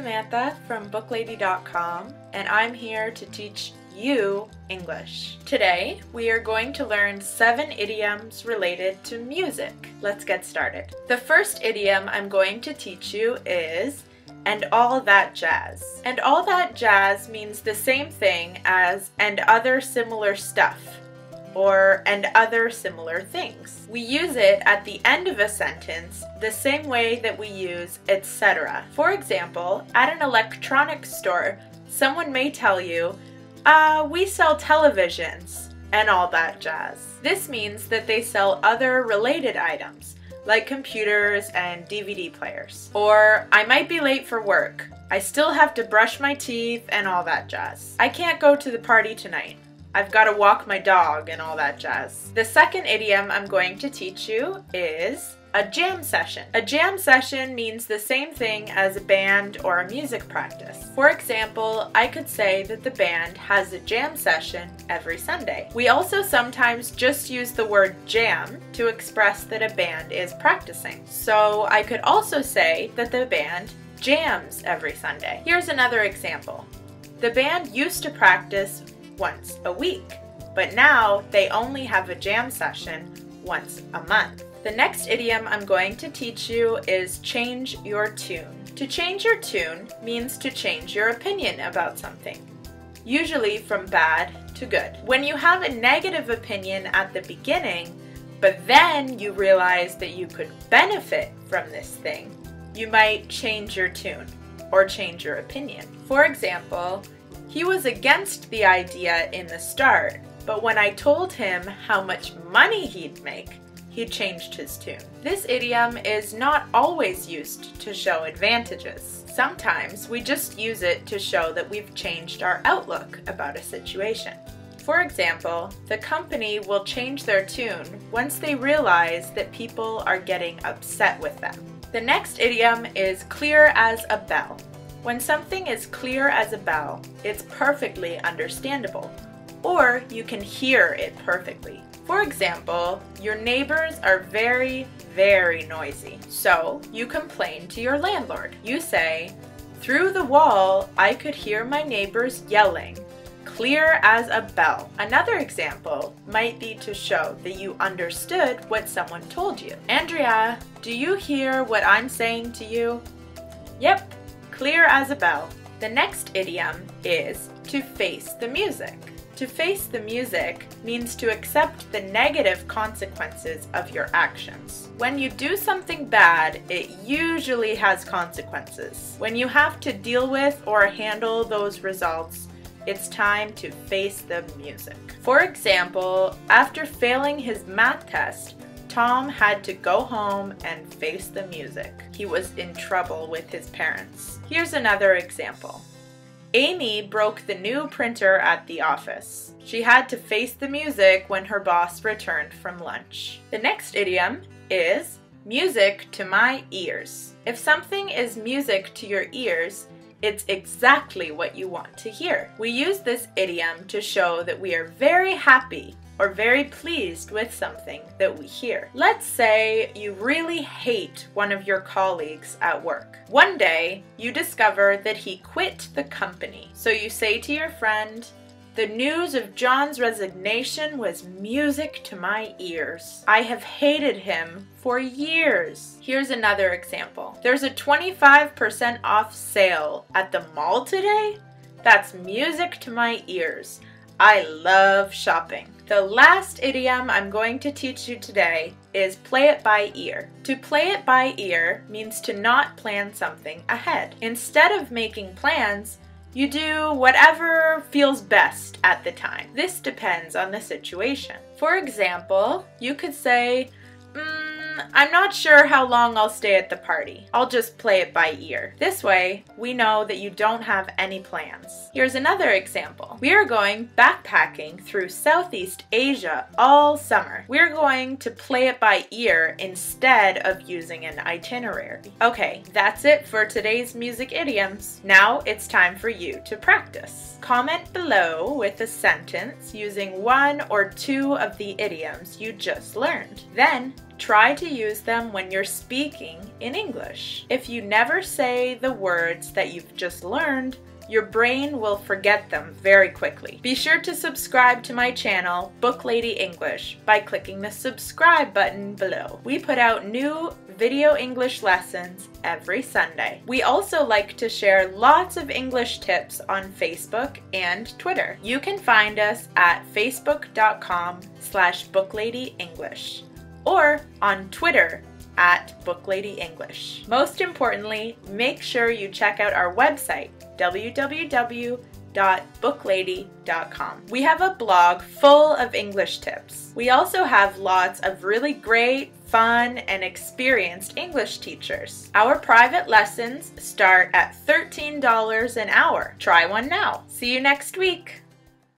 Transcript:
Samantha from Booklady.com, and I'm here to teach you English. Today, we are going to learn 7 idioms related to music. Let's get started. The first idiom I'm going to teach you is "and all that jazz." And all that jazz means the same thing as "and other similar stuff," or "and other similar things." We use it at the end of a sentence the same way that we use etc. For example, at an electronics store, someone may tell you, we sell televisions and all that jazz. This means that they sell other related items, like computers and DVD players. Or, I might be late for work. I still have to brush my teeth and all that jazz. I can't go to the party tonight. I've got to walk my dog and all that jazz. The second idiom I'm going to teach you is a jam session. A jam session means the same thing as a band or a music practice. For example, I could say that the band has a jam session every Sunday. We also sometimes just use the word jam to express that a band is practicing. So I could also say that the band jams every Sunday. Here's another example. The band used to practice once a week, but now they only have a jam session once a month. The next idiom I'm going to teach you is change your tune. To change your tune means to change your opinion about something, usually from bad to good. When you have a negative opinion at the beginning, but then you realize that you could benefit from this thing, you might change your tune or change your opinion. For example, he was against the idea in the start, but when I told him how much money he'd make, he changed his tune. This idiom is not always used to show advantages. Sometimes we just use it to show that we've changed our outlook about a situation. For example, the company will change their tune once they realize that people are getting upset with them. The next idiom is clear as a bell. When something is clear as a bell, it's perfectly understandable, or you can hear it perfectly. For example, your neighbors are very, very noisy, so you complain to your landlord. You say, "Through the wall, I could hear my neighbors yelling, clear as a bell." Another example might be to show that you understood what someone told you. "Andrea, do you hear what I'm saying to you?" "Yep. Clear as a bell." The next idiom is to face the music. To face the music means to accept the negative consequences of your actions. When you do something bad, it usually has consequences. When you have to deal with or handle those results, it's time to face the music. For example, after failing his math test, Tom had to go home and face the music. He was in trouble with his parents. Here's another example. Amy broke the new printer at the office. She had to face the music when her boss returned from lunch. The next idiom is music to my ears. If something is music to your ears, it's exactly what you want to hear. We use this idiom to show that we are very happy or very pleased with something that we hear. Let's say you really hate one of your colleagues at work. One day, you discover that he quit the company. So you say to your friend, "The news of John's resignation was music to my ears. I have hated him for years." Here's another example. "There's a 25% off sale at the mall today? That's music to my ears. I love shopping." The last idiom I'm going to teach you today is play it by ear. To play it by ear means to not plan something ahead. Instead of making plans, you do whatever feels best at the time. This depends on the situation. For example, you could say, "I'm not sure how long I'll stay at the party. I'll just play it by ear." This way, we know that you don't have any plans. Here's another example. We are going backpacking through Southeast Asia all summer. We're going to play it by ear instead of using an itinerary. Okay, that's it for today's music idioms. Now it's time for you to practice. Comment below with a sentence using one or two of the idioms you just learned. Then Try to use them when you're speaking in English. If you never say the words that you've just learned, your brain will forget them very quickly. Be sure to subscribe to my channel, Booklady English, by clicking the subscribe button below. We put out new video English lessons every Sunday. We also like to share lots of English tips on Facebook and Twitter. You can find us at facebook.com/BookLadyEnglish or on Twitter at Booklady English. Most importantly, make sure you check out our website, www.booklady.com. We have a blog full of English tips. We also have lots of really great, fun, and experienced English teachers. Our private lessons start at $13 an hour. Try one now. See you next week.